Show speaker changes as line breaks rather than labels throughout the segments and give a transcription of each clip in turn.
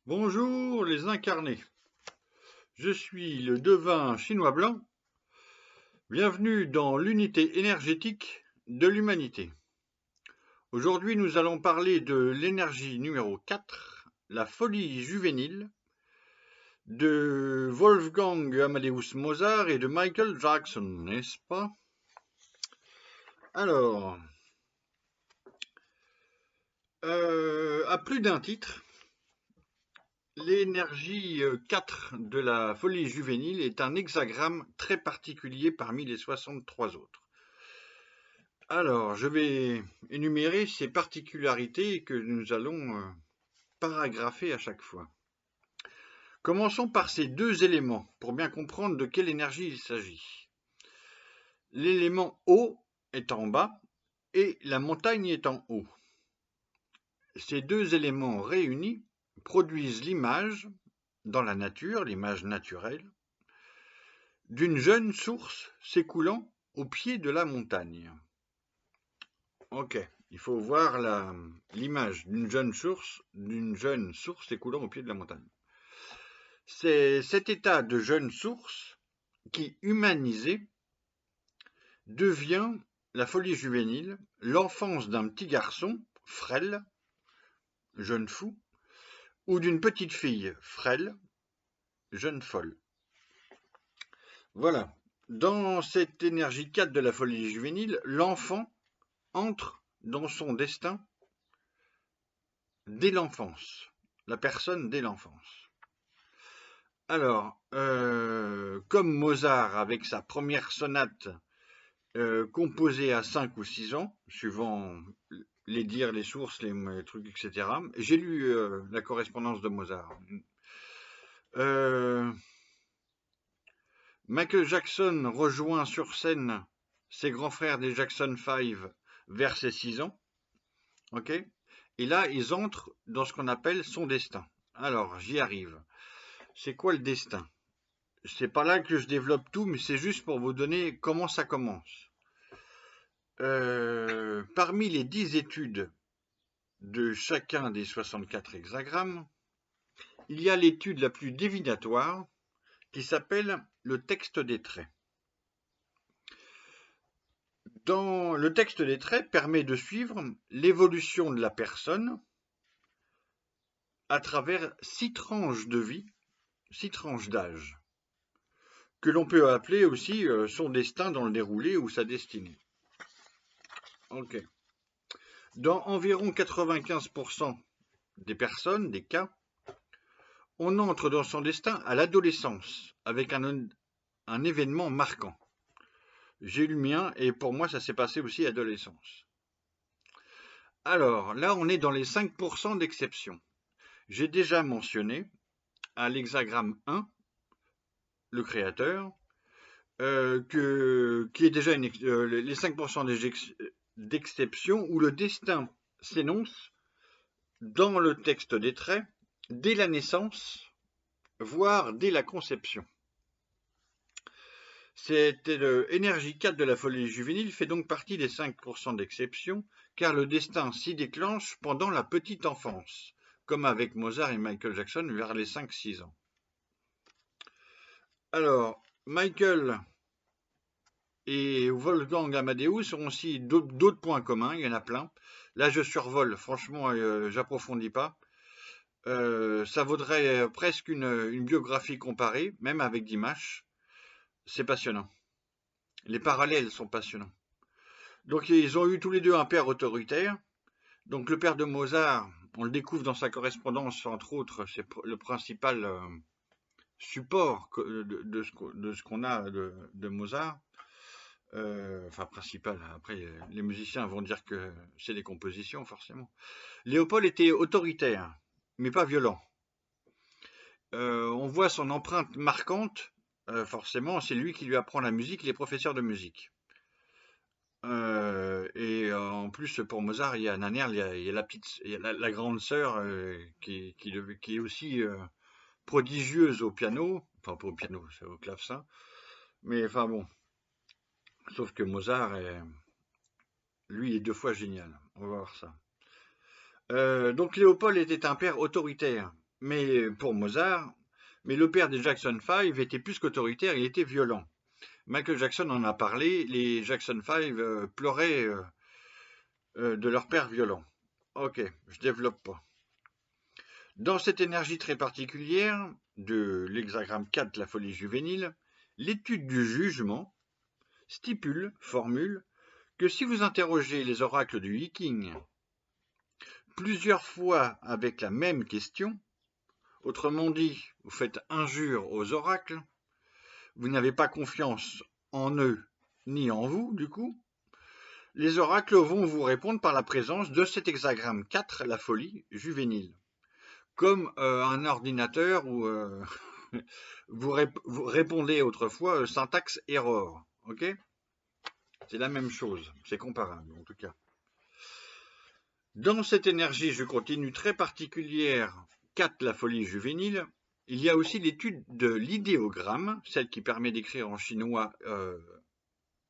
Bonjour les incarnés, je suis le devin chinois blanc, bienvenue dans l'unité énergétique de l'humanité. Aujourd'hui nous allons parler de l'énergie numéro 4, la folie juvénile, de Wolfgang Amadeus Mozart et de Michael Jackson, n'est-ce pas? Alors, à plus d'un titre, l'énergie 4 de la folie juvénile est un hexagramme très particulier parmi les 63 autres. Alors, je vais énumérer ces particularités que nous allons paragrapher à chaque fois. Commençons par ces deux éléments pour bien comprendre de quelle énergie il s'agit. L'élément eau est en bas et la montagne est en haut. Ces deux éléments réunis produisent l'image, dans la nature, l'image naturelle, d'une jeune source s'écoulant au pied de la montagne. Ok, il faut voir l'image d'une jeune source s'écoulant au pied de la montagne. C'est cet état de jeune source qui, humanisé, devient la folie juvénile, l'enfance d'un petit garçon, frêle, jeune fou, ou d'une petite fille, frêle, jeune folle. Voilà. Dans cette énergie 4 de la folie juvénile, l'enfant entre dans son destin dès l'enfance, la personne dès l'enfance. Alors, comme Mozart avec sa première sonate composée à 5 ou 6 ans, suivant les dires, les sources, les trucs, etc. J'ai lu la correspondance de Mozart. Michael Jackson rejoint sur scène ses grands frères des Jackson 5 vers ses 6 ans. Ok. Et là, ils entrent dans ce qu'on appelle son destin. Alors, j'y arrive. C'est quoi le destin? C'est pas là que je développe tout, mais c'est juste pour vous donner comment ça commence. Parmi les 10 études de chacun des 64 hexagrammes, il y a l'étude la plus divinatoire qui s'appelle le texte des traits. Dans le texte des traits permet de suivre l'évolution de la personne à travers 6 tranches de vie, 6 tranches d'âge, que l'on peut appeler aussi son destin dans le déroulé ou sa destinée. Ok. Dans environ 95% des personnes, des cas, on entre dans son destin à l'adolescence, avec un événement marquant. J'ai eu le mien, et pour moi, ça s'est passé aussi à l'adolescence. Alors, là, on est dans les 5% d'exception. J'ai déjà mentionné, à l'hexagramme 1, le créateur, qui est déjà les 5% d'exception où le destin s'énonce dans le texte des traits dès la naissance, voire dès la conception. Cette énergie 4 de la folie juvénile fait donc partie des 5% d'exception, car le destin s'y déclenche pendant la petite enfance, comme avec Mozart et Michael Jackson vers les 5-6 ans. Alors, Michael et Wolfgang Amadeus ont aussi d'autres points communs, il y en a plein. Là, je survole, franchement, j'approfondis pas. Ça vaudrait presque une biographie comparée, même avec Dimash. C'est passionnant. Les parallèles sont passionnants. Donc, ils ont eu tous les deux un père autoritaire. Donc, le père de Mozart, on le découvre dans sa correspondance, entre autres, c'est le principal support de ce qu'on a de Mozart. Enfin, principal. Après, les musiciens vont dire que c'est des compositions, forcément. Léopold était autoritaire, mais pas violent. On voit son empreinte marquante. Forcément, c'est lui qui lui apprend la musique, les professeurs de musique. En plus, pour Mozart, il y a Nannerl, il y a la grande sœur qui est aussi prodigieuse au piano. Enfin, pas au piano, c'est au clavecin. Mais enfin bon. Sauf que Mozart, lui, est 2 fois génial. On va voir ça. Donc Léopold était un père autoritaire. mais pour Mozart, mais le père des Jackson 5 était plus qu'autoritaire, il était violent. Michael Jackson en a parlé, les Jackson 5 pleuraient de leur père violent. Ok, je développe pas. Dans cette énergie très particulière de l'hexagramme 4 de la folie juvénile, l'étude du jugement formule, que si vous interrogez les oracles du Yiking plusieurs fois avec la même question, autrement dit, vous faites injure aux oracles, vous n'avez pas confiance en eux ni en vous, du coup, les oracles vont vous répondre par la présence de cet hexagramme 4, la folie juvénile. Comme un ordinateur où vous répondez autrefois syntaxe error. Ok? C'est la même chose, c'est comparable en tout cas. Dans cette énergie, je continue, très particulière, 4, la folie juvénile, il y a aussi l'étude de l'idéogramme, celle qui permet d'écrire en chinois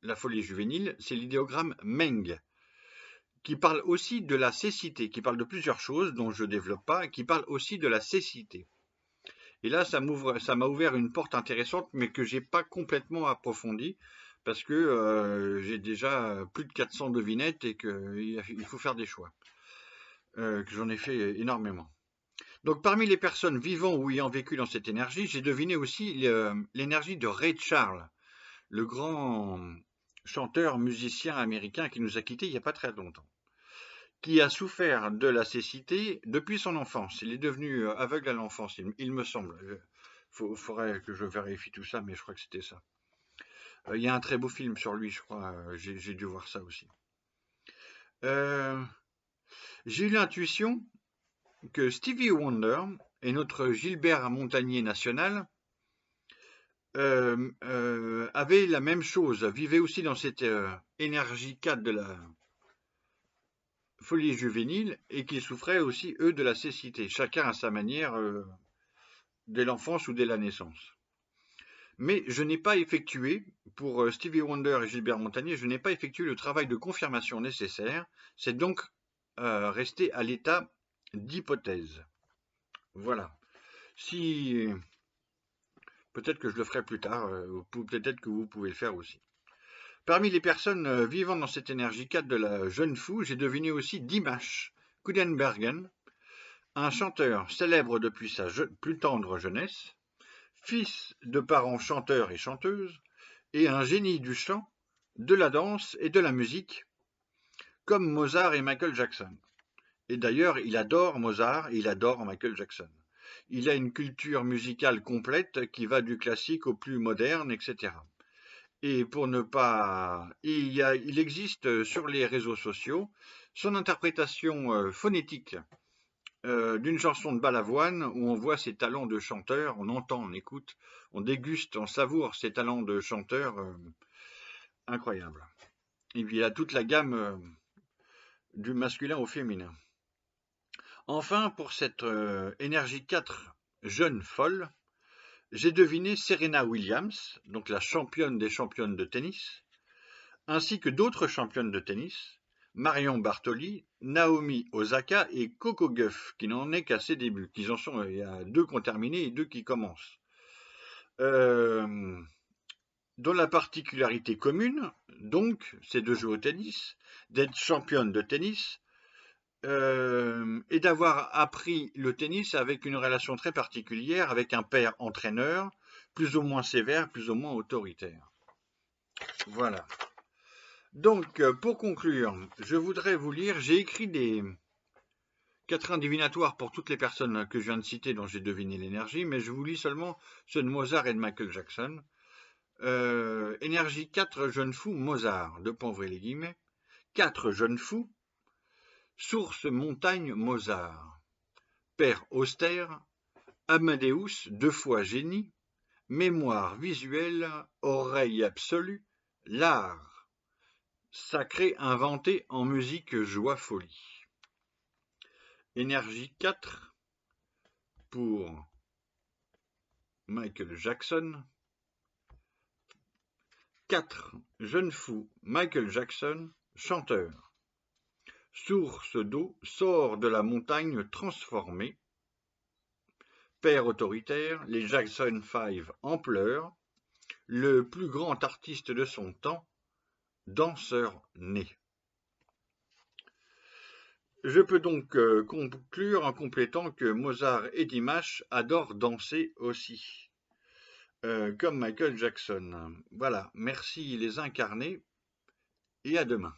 la folie juvénile, c'est l'idéogramme Meng, qui parle aussi de la cécité, qui parle de plusieurs choses dont je ne développe pas, et qui parle aussi de la cécité. Et là, ça m'a ouvert une porte intéressante, mais que j'ai pas complètement approfondie, parce que j'ai déjà plus de 400 devinettes et qu'il faut faire des choix, que j'en ai fait énormément. Donc parmi les personnes vivant ou ayant vécu dans cette énergie, j'ai deviné aussi l'énergie de Ray Charles, le grand chanteur, musicien américain qui nous a quittés il n'y a pas très longtemps, qui a souffert de la cécité depuis son enfance. Il est devenu aveugle à l'enfance, il me semble. Faudrait que je vérifie tout ça, mais je crois que c'était ça. Il y a un très beau film sur lui, je crois. J'ai dû voir ça aussi. J'ai eu l'intuition que Stevie Wonder et notre Gilbert Montagnier national avaient la même chose, vivaient aussi dans cette énergie 4 de la folie juvénile et qui souffraient aussi, eux, de la cécité, chacun à sa manière, dès l'enfance ou dès la naissance. Mais je n'ai pas effectué, pour Stevie Wonder et Gilbert Montagnier, je n'ai pas effectué le travail de confirmation nécessaire, c'est donc resté à l'état d'hypothèse. Voilà. Si peut-être que je le ferai plus tard, ou peut-être que vous pouvez le faire aussi. Parmi les personnes vivant dans cette énergie 4 de la jeune fou, j'ai deviné aussi Dimash Kudenbergen, un chanteur célèbre depuis sa plus tendre jeunesse, fils de parents chanteurs et chanteuses, et un génie du chant, de la danse et de la musique, comme Mozart et Michael Jackson. Et d'ailleurs, il adore Mozart et il adore Michael Jackson. Il a une culture musicale complète qui va du classique au plus moderne, etc. Et pour ne pas... il existe sur les réseaux sociaux son interprétation phonétique d'une chanson de Balavoine où on voit ses talents de chanteur, on entend, on écoute, on déguste, on savoure ses talents de chanteur incroyables. Et puis il a toute la gamme du masculin au féminin. Enfin, pour cette énergie 4 jeune folle, j'ai deviné Serena Williams, donc la championne des championnes de tennis, ainsi que d'autres championnes de tennis, Marion Bartoli, Naomi Osaka et Coco Gauff, qui n'en est qu'à ses débuts. Il y a 2 qui ont terminé et 2 qui commencent. Dont la particularité commune, donc, c'est de jouer au tennis, d'être championne de tennis, et d'avoir appris le tennis avec une relation très particulière avec un père entraîneur, plus ou moins sévère, plus ou moins autoritaire. Voilà. Donc, pour conclure, je voudrais vous lire, j'ai écrit des quatrains divinatoires pour toutes les personnes que je viens de citer dont j'ai deviné l'énergie, mais je vous lis seulement ceux de Mozart et de Michael Jackson. Énergie 4 jeunes fous, Mozart, de ouvrez les guillemets. 4 jeunes fous, source montagne Mozart. Père austère, Amadeus, 2 fois génie, mémoire visuelle, oreille absolue, l'art sacré inventé en musique joie-folie. Énergie 4 pour Michael Jackson. 4 jeunes fous, Michael Jackson, chanteur. Source d'eau sort de la montagne transformée. père autoritaire, les Jackson 5 en pleurs, le plus grand artiste de son temps, danseur né. Je peux donc conclure en complétant que Mozart et Dimash adorent danser aussi, comme Michael Jackson. Voilà, merci les incarnés et à demain.